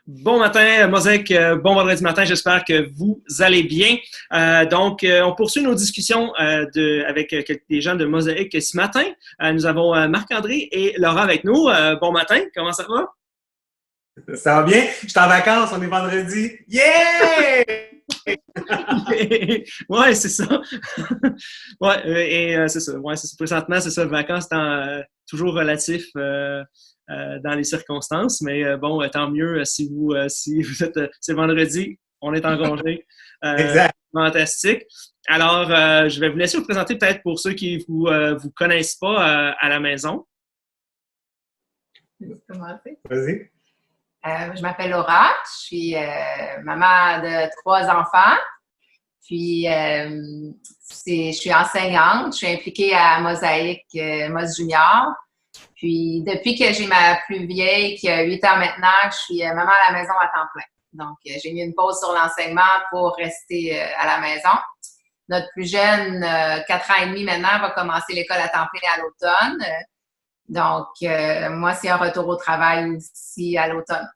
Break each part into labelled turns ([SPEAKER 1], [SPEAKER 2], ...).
[SPEAKER 1] Bon matin, Mosaïque. Bon vendredi matin. J'espère que vous allez bien. On poursuit nos discussions avec des gens de Mosaïque ce matin. Nous avons Marc-André et Laura avec nous. Bon matin. Comment ça va?
[SPEAKER 2] Ça va bien? Je suis en vacances. On est vendredi. Yeah!
[SPEAKER 1] Ouais, c'est ça. C'est ça. Ouais, c'est ça. Présentement, c'est ça. Vacances, c'est toujours relatif. Dans les circonstances, mais tant mieux si vous êtes, c'est vendredi, on est en congé.
[SPEAKER 2] Exact.
[SPEAKER 1] Fantastique. Alors, je vais vous laisser vous présenter peut-être pour ceux qui vous connaissent pas à la maison.
[SPEAKER 2] Vas-y.
[SPEAKER 3] Je m'appelle Laura, je suis maman de 3 enfants, puis je suis enseignante, je suis impliquée à Mosaïque, Mos Junior. Puis, depuis que j'ai ma plus vieille, qui a 8 ans maintenant, je suis maman à la maison à temps plein. Donc, j'ai mis une pause sur l'enseignement pour rester à la maison. Notre plus jeune, 4 ans et demi maintenant, va commencer l'école à temps plein à l'automne. Donc, moi, c'est un retour au travail aussi à l'automne,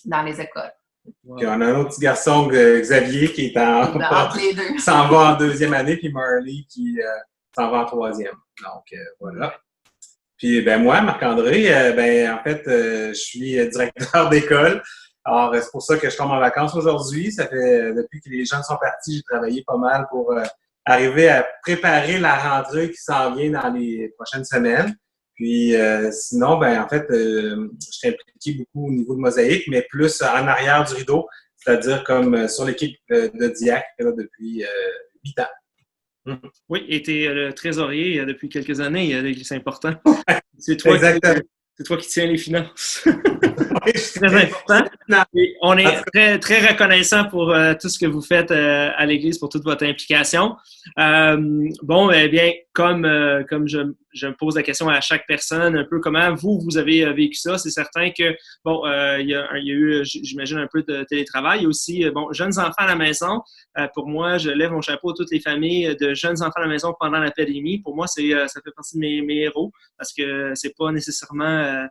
[SPEAKER 3] dans les écoles.
[SPEAKER 2] Wow. Puis on a un autre petit garçon, Xavier, qui est
[SPEAKER 3] entre les deux.
[SPEAKER 2] S'en va en 2e année, puis Marley qui s'en va en 3e. Donc, voilà. Puis, moi, Marc-André, en fait, je suis directeur d'école. Alors, c'est pour ça que je tombe en vacances aujourd'hui. Ça fait, depuis que les jeunes sont partis, j'ai travaillé pas mal pour arriver à préparer la rentrée qui s'en vient dans les prochaines semaines. Puis, sinon, en fait, je suis impliqué beaucoup au niveau de Mosaïque, mais plus en arrière du rideau, c'est-à-dire comme sur l'équipe de DIAC là, depuis 8 ans.
[SPEAKER 1] Oui, et tu es le trésorier depuis quelques années, c'est important. C'est toi qui tiens les finances.
[SPEAKER 2] Oui,
[SPEAKER 1] c'est très important. Et on est très, très reconnaissant pour tout ce que vous faites à l'Église, pour toute votre implication. Comme je me pose la question à chaque personne, un peu comment vous avez vécu ça. C'est certain que, il y a eu, j'imagine, un peu de télétravail. Il y a aussi, jeunes enfants à la maison. Pour moi, je lève mon chapeau à toutes les familles de jeunes enfants à la maison pendant la pandémie. Pour moi, ça fait partie de mes héros parce que c'est pas nécessairement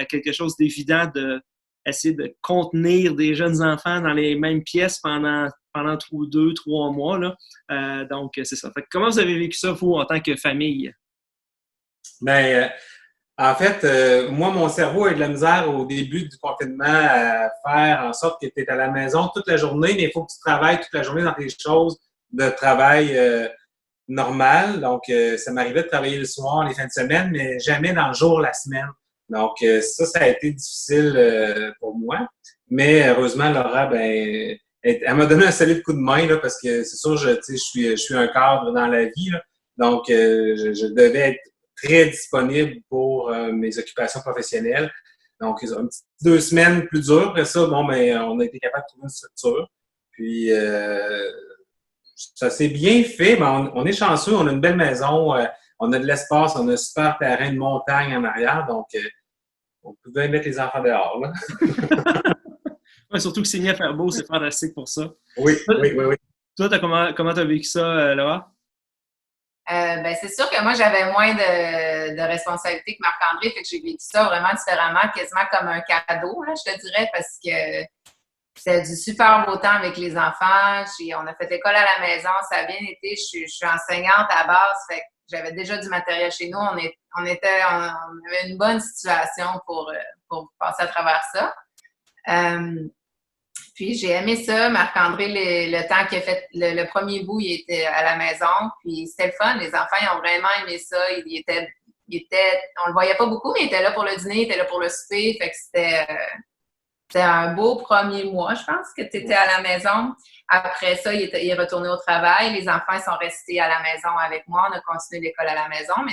[SPEAKER 1] quelque chose d'évident de essayer de contenir des jeunes enfants dans les mêmes pièces pendant 2-3 mois. Là. Donc, c'est ça. Fait que comment vous avez vécu ça, vous, en tant que famille?
[SPEAKER 2] En fait, moi, mon cerveau a eu de la misère au début du confinement à faire en sorte que tu es à la maison toute la journée, mais il faut que tu travailles toute la journée dans tes choses de travail normal. Donc, ça m'arrivait de travailler le soir, les fins de semaine, mais jamais dans le jour, la semaine. Donc, ça a été difficile pour moi. Mais heureusement, Laura, elle m'a donné un solide coup de main là, parce que c'est sûr, je suis un cadre dans la vie. Là, donc, je devais être très disponible pour mes occupations professionnelles. Donc, une petite 2 semaines plus dures. Après ça, on a été capable de trouver une structure. Puis, ça s'est bien fait. Mais on est chanceux. On a une belle maison. On a de l'espace. On a un super terrain de montagne en arrière. Donc, on pouvait mettre les enfants dehors. Là.
[SPEAKER 1] Ouais, surtout que c'est mis à faire beau. C'est fantastique pour ça.
[SPEAKER 2] Oui.
[SPEAKER 1] Toi, comment tu as vécu ça, Laura?
[SPEAKER 3] C'est sûr que moi, j'avais moins de responsabilités que Marc-André, fait que j'ai vécu ça vraiment différemment, quasiment comme un cadeau, là, je te dirais, parce que c'est du super beau temps avec les enfants. On a fait l'école à la maison, ça a bien été. Je suis enseignante à base, fait que j'avais déjà du matériel chez nous. On avait une bonne situation pour passer à travers ça. Puis, j'ai aimé ça. Marc-André, le temps qu'il a fait, le premier bout, il était à la maison. Puis, c'était le fun. Les enfants, ils ont vraiment aimé ça. On le voyait pas beaucoup, mais il était là pour le dîner, il était là pour le souper. Fait que c'était un beau premier mois, je pense, que tu étais à la maison. Après ça, il est retourné au travail. Les enfants, ils sont restés à la maison avec moi. On a continué l'école à la maison, mais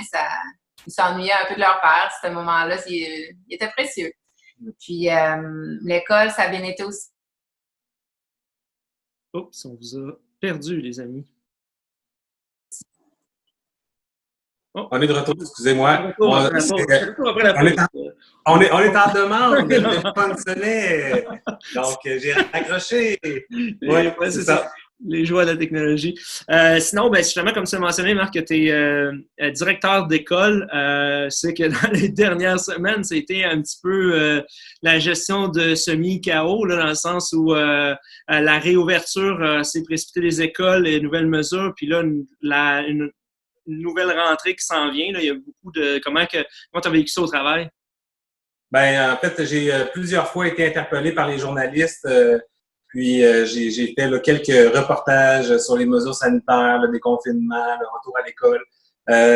[SPEAKER 3] ils s'ennuyaient un peu de leur père. Ce moment-là, il était précieux. Puis, l'école, ça a bien été aussi.
[SPEAKER 1] Oups, on vous a perdu, les amis.
[SPEAKER 2] Oh. On est de retour, excusez-moi.
[SPEAKER 1] On
[SPEAKER 2] est en demande. Le téléphone sonnait. Donc, j'ai raccroché.
[SPEAKER 1] Oui, c'est ça. Les joies de la technologie. Sinon, ben, justement, comme tu as mentionné, Marc, que tu es directeur d'école. C'est que dans les dernières semaines, c'était un petit peu la gestion de semi-chaos, là, dans le sens où la réouverture s'est précipitée des écoles, les nouvelles mesures, puis là, une nouvelle rentrée qui s'en vient. Là. Il y a beaucoup de... Comment tu as vécu ça au travail?
[SPEAKER 2] Ben, en fait, j'ai plusieurs fois été interpellé par les journalistes. Puis j'ai fait là, quelques reportages sur les mesures sanitaires, le déconfinement, le retour à l'école.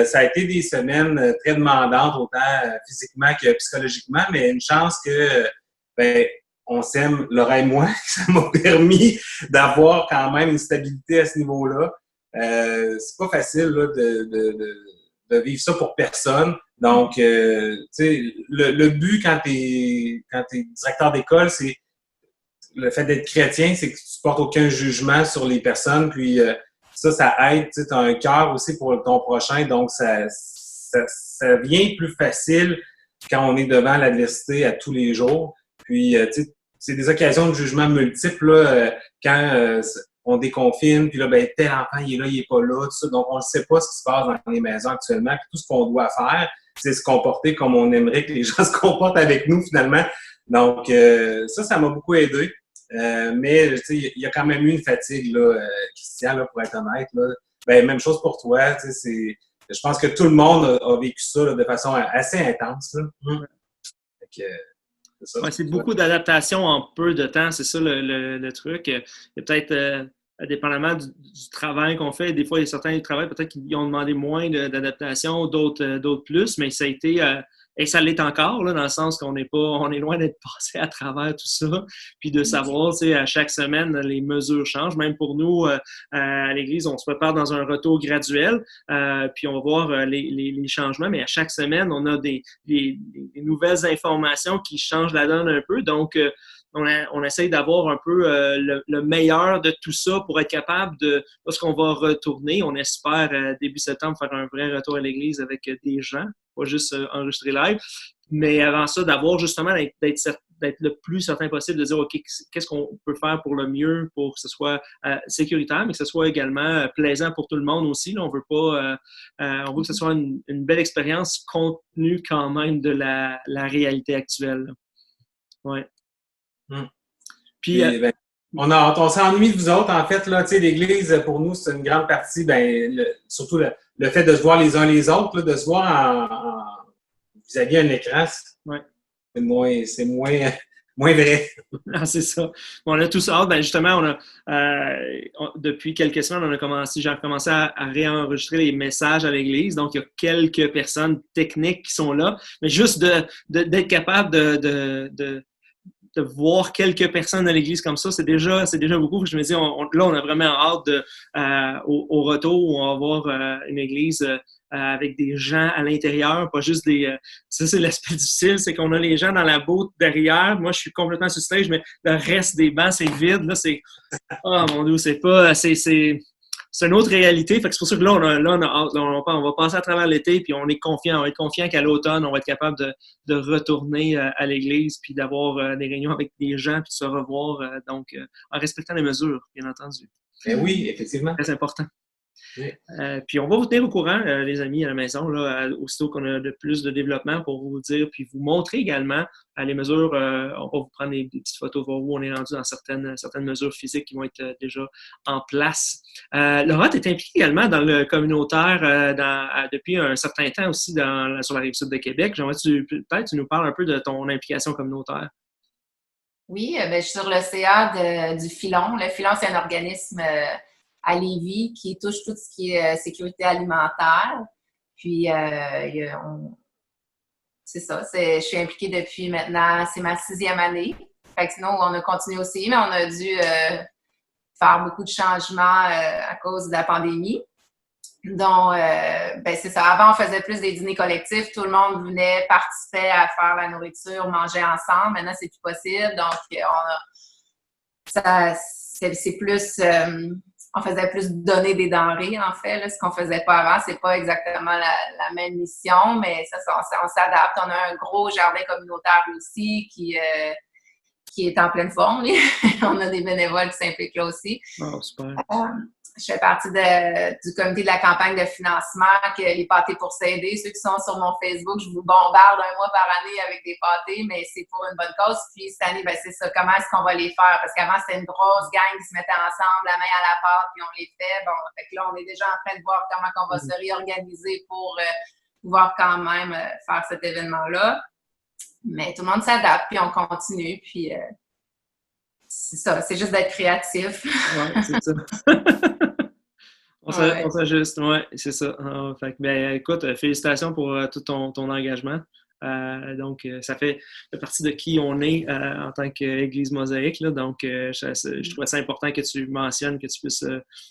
[SPEAKER 2] Ça a été des semaines très demandantes, autant physiquement que psychologiquement, mais une chance que ben, on s'aime, Laura et moi, ça m'a permis d'avoir quand même une stabilité à ce niveau-là. C'est pas facile là, de vivre ça pour personne. Donc, tu sais, le but quand t'es directeur d'école, c'est le fait d'être chrétien, c'est que tu portes aucun jugement sur les personnes, puis ça aide, tu as un cœur aussi pour ton prochain, donc ça vient plus facile quand on est devant l'adversité à tous les jours. Puis, tu sais, c'est des occasions de jugement multiples, là, quand on déconfine, puis là, ben, tel enfant, il est là, il est pas là, tout ça. Donc, on ne sait pas ce qui se passe dans les maisons actuellement, puis tout ce qu'on doit faire, c'est se comporter comme on aimerait que les gens se comportent avec nous, finalement. Donc, ça m'a beaucoup aidé. Mais il y a quand même eu une fatigue, là, Christian, là, pour être honnête. Là. Ben, même chose pour toi. Je pense que tout le monde a vécu ça là, de façon assez intense. Là. Fait que, c'est ça.
[SPEAKER 1] Ouais, c'est beaucoup d'adaptation en peu de temps, c'est ça le truc. Il y a peut-être, dépendamment du travail qu'on fait, des fois, il y a certains travails peut-être qui ont demandé moins d'adaptation, d'autres plus, mais ça a été... et ça l'est encore, là, dans le sens qu'on on est loin d'être passé à travers tout ça, puis de savoir, tu sais, à chaque semaine, les mesures changent. Même pour nous, à l'Église, on se prépare dans un retour graduel, puis on va voir les changements, mais à chaque semaine, on a des nouvelles informations qui changent la donne un peu. Donc, on essaye d'avoir un peu le meilleur de tout ça pour être capable de, lorsqu'on va retourner, on espère début septembre faire un vrai retour à l'Église avec des gens, pas juste enregistrer live, mais avant ça, d'avoir justement d'être le plus certain possible de dire, OK, qu'est-ce qu'on peut faire pour le mieux, pour que ce soit sécuritaire, mais que ce soit également plaisant pour tout le monde aussi. Là, on veut pas, on veut que ce soit une belle expérience compte tenu quand même de la réalité actuelle. Oui.
[SPEAKER 2] Puis, ben, on s'ennuie de vous autres, en fait, là, tu sais, l'Église, pour nous, c'est une grande partie, ben, surtout le fait de se voir les uns les autres, là, de se voir vis-à-vis un écran, c'est moins vrai.
[SPEAKER 1] Ah, c'est ça. On a tous hâte. Ben justement, depuis quelques semaines, j'ai recommencé à réenregistrer les messages à l'Église. Donc, il y a quelques personnes techniques qui sont là. Mais juste d'être capable de voir quelques personnes à l'Église comme ça, c'est déjà beaucoup. Je me dis, là, on a vraiment hâte au retour où on va voir une Église avec des gens à l'intérieur, pas juste ça, c'est l'aspect difficile, c'est qu'on a les gens dans la boîte derrière. Moi, je suis complètement sur stage, mais le reste des bancs, c'est vide. Là, c'est... Oh mon Dieu, c'est pas... C'est une autre réalité. Fait que c'est pour ça que là, on va passer à travers l'été, puis on est confiant. On va être confiant qu'à l'automne, on va être capable de retourner à l'église, puis d'avoir des réunions avec des gens, puis de se revoir, en respectant les mesures, bien entendu.
[SPEAKER 2] Ben oui, effectivement.
[SPEAKER 1] Très important.
[SPEAKER 2] Oui.
[SPEAKER 1] Puis on va vous tenir au courant, les amis, à la maison, là, aussitôt qu'on a de plus de développement pour vous dire, puis vous montrer également les mesures. On va vous prendre des petites photos, voir où on est rendu dans certaines mesures physiques qui vont être déjà en place. Laura, tu es impliquée également dans le communautaire depuis un certain temps aussi sur la Rive-Sud de Québec. J'aimerais peut-être tu nous parles un peu de ton implication communautaire.
[SPEAKER 3] Oui, je suis sur le CA du Filon. Le Filon, c'est un organisme à Lévis qui touche tout ce qui est sécurité alimentaire. Puis, c'est ça, je suis impliquée depuis maintenant, c'est ma 6e année. Fait que sinon, on a continué aussi, mais on a dû faire beaucoup de changements à cause de la pandémie. Donc, c'est ça. Avant, on faisait plus des dîners collectifs. Tout le monde venait participer à faire la nourriture, manger ensemble. Maintenant, c'est plus possible. Donc, c'est plus... on faisait plus donner des denrées, en fait. Là, ce qu'on faisait pas avant, c'est pas exactement la même mission, mais ça, on s'adapte. On a un gros jardin communautaire aussi qui qui est en pleine forme. On a des bénévoles qui s'impliquent là aussi.
[SPEAKER 1] Oh, super.
[SPEAKER 3] Je fais partie du comité de la campagne de financement, les pâtés pour s'aider. Ceux qui sont sur mon Facebook, je vous bombarde un mois par année avec des pâtés, mais c'est pour une bonne cause. Puis cette année, c'est ça. Comment est-ce qu'on va les faire? Parce qu'avant, c'était une grosse gang qui se mettait ensemble, la main à la pâte, puis on les fait. Bon, fait que là, on est déjà en train de voir comment on va se réorganiser pour pouvoir quand même faire cet événement-là. Mais tout le monde s'adapte, puis on continue, puis c'est ça, c'est juste d'être créatif.
[SPEAKER 1] Ouais, c'est ça. On s'ajuste, ouais, c'est ça. Fait que, ben, écoute, félicitations pour tout ton engagement. Donc, ça fait partie de qui on est en tant qu'Église Mosaïque. Là. Donc, je trouvais ça important que tu mentionnes, que tu puisses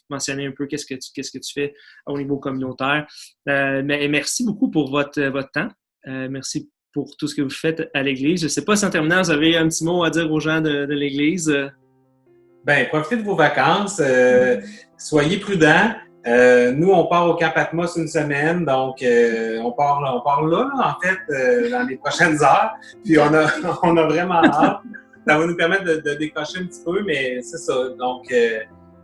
[SPEAKER 1] mentionner un peu qu'est-ce que tu fais au niveau communautaire. Mais merci beaucoup pour votre temps. Merci pour tout ce que vous faites à l'Église. Je ne sais pas si en terminant, vous avez un petit mot à dire aux gens de l'Église.
[SPEAKER 2] Bien, profitez de vos vacances. Soyez prudents. Nous, on part au Camp Patmos une semaine, donc on part là, en fait, dans les prochaines heures. Puis on a vraiment hâte. Ça va nous permettre de décrocher un petit peu, mais c'est ça. Donc,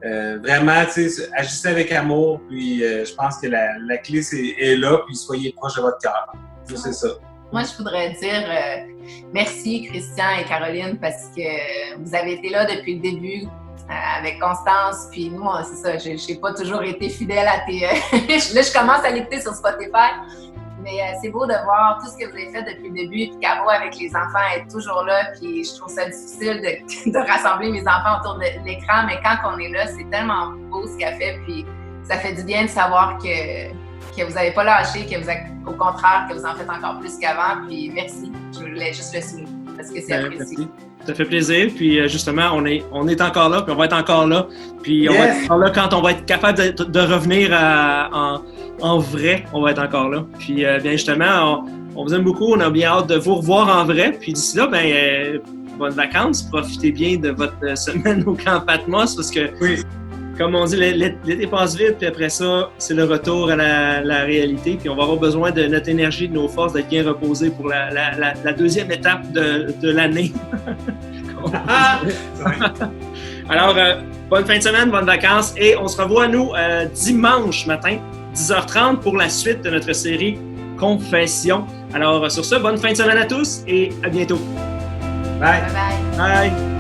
[SPEAKER 2] vraiment, tu sais, agissez avec amour. Puis je pense que la clé est là. Puis soyez proche de votre cœur. C'est ça.
[SPEAKER 3] Moi, je voudrais dire merci, Christian et Caroline, parce que vous avez été là depuis le début avec Constance. Puis nous, c'est ça, j'ai pas toujours été fidèle à tes... là, je commence à l'écouter sur Spotify. Mais c'est beau de voir tout ce que vous avez fait depuis le début. Puis Caro, avec les enfants, est toujours là. Puis je trouve ça difficile de rassembler mes enfants autour de l'écran. Mais quand on est là, c'est tellement beau ce qu'elle fait. Puis ça fait du bien de savoir que vous n'avez pas lâché, au contraire, que vous en faites encore plus qu'avant. Puis merci. Je voulais juste le souligner parce que c'est apprécié.
[SPEAKER 1] Ça fait plaisir. Puis justement, on est encore là, puis on va être encore là. Puis on va être encore là quand on va être capable de revenir en vrai. On va être encore là. Puis bien justement, on vous aime beaucoup. On a bien hâte de vous revoir en vrai. Puis d'ici là, bonnes vacances. Profitez bien de votre semaine au Camp Patmos parce que...
[SPEAKER 2] Oui.
[SPEAKER 1] Comme on dit, l'été passe vite, puis après ça, c'est le retour à la réalité. Puis on va avoir besoin de notre énergie, de nos forces, d'être bien reposés pour la deuxième étape de l'année. Alors, bonne fin de semaine, bonnes vacances. Et on se revoit, nous, dimanche matin, 10h30, pour la suite de notre série Confession. Alors, sur ce, bonne fin de semaine à tous et à bientôt.
[SPEAKER 2] Bye.
[SPEAKER 3] Bye bye.
[SPEAKER 1] Bye.